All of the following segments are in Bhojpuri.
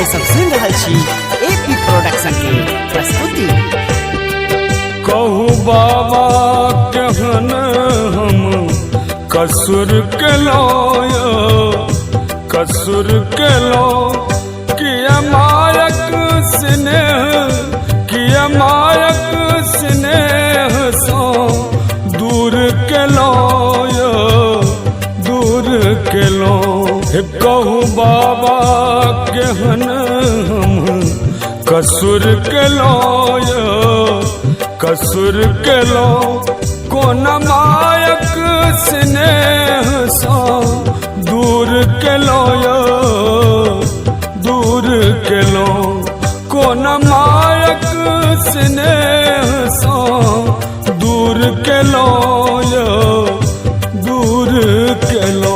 अपने सब सुन रहा छी एपी प्रोडक्शन के प्रस्तुति। कहू बाबा केहन हम कसूर केलो कसूर केलो किया मायक स्नेह किया मायक स्नेह सो दूर केलो दूर केलो। कहू बाबा केहन हम कसूर केलो कसूर केलो कोन मायक स्नेह सो दूर केलो दूर केलो कोन मायक स्नेह सो दूर केलो दूर केलो।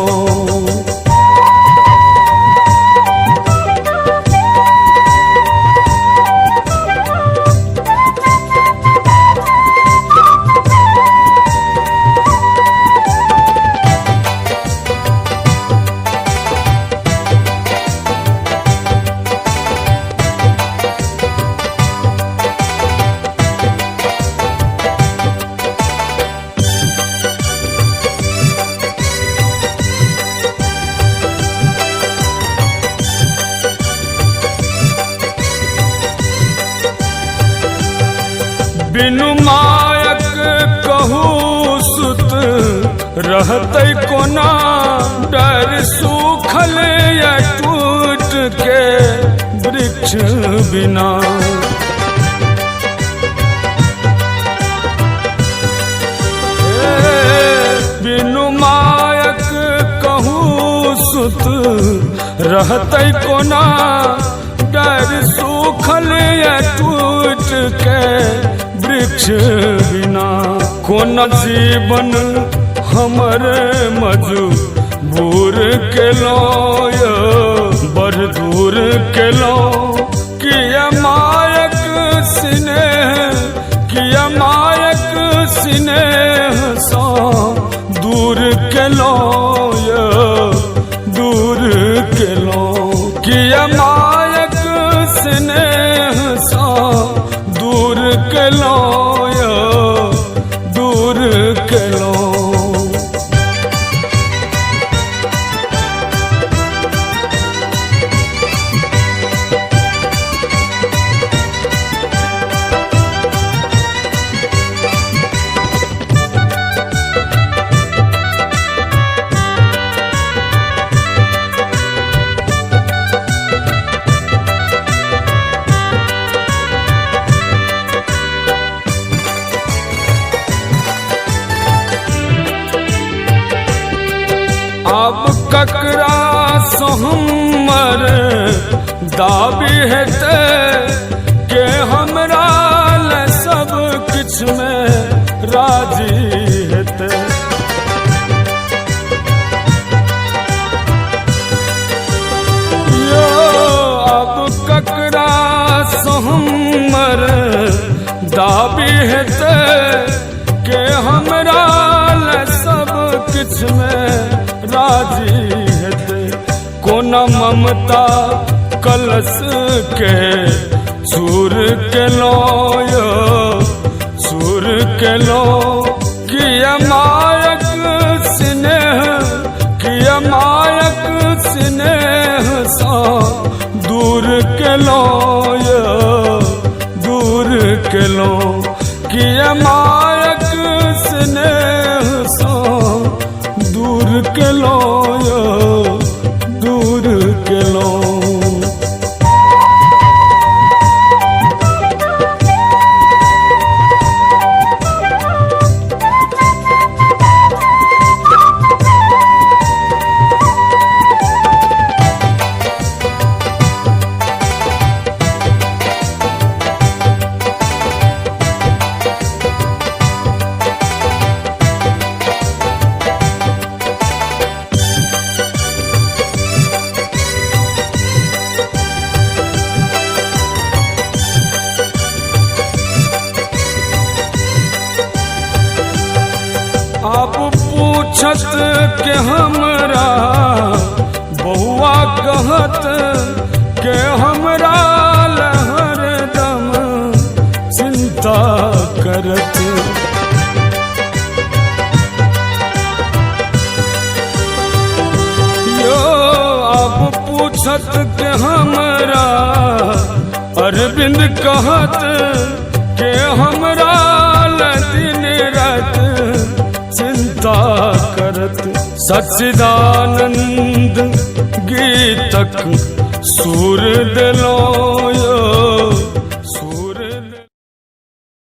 बिनु मायक कहू सुत रहते कोना डर सूखल या टूट के वृक्ष बिना। बिनु मायक कहू सुत रहते कोना डर सूखल या टूट के वृक्ष बिना। कोन जीवन हमरे मजबूर केलो बड़ दूर केलो किया मायक स्नेह किया मायक स्नेह सो दूर केलो दूर केलो किया मायक स्नेह सो दूर केलो दूर केलो। अब ककरा सो हमर दाबी हेते के हमरा ले सब किछ में राजी हेते। यो अब ककरा सो हमर दाबी हेते के हमरा ले सब किछ में राजी हेते। कोन ममता कलश के सूर केलो सूर केलो किया मायक स्नेह किया मायक स्नेह सो दूर केलो दूर केलो किया मायक स्नेह सो दूर केलो दूर केलो। अब पूछत के हमरा बहुआ कहत के हम पूछत के हमरा अरविंद कहत के हमरा दिन रात चिंता करत सच्चिदानंद गीतक सुर दिलो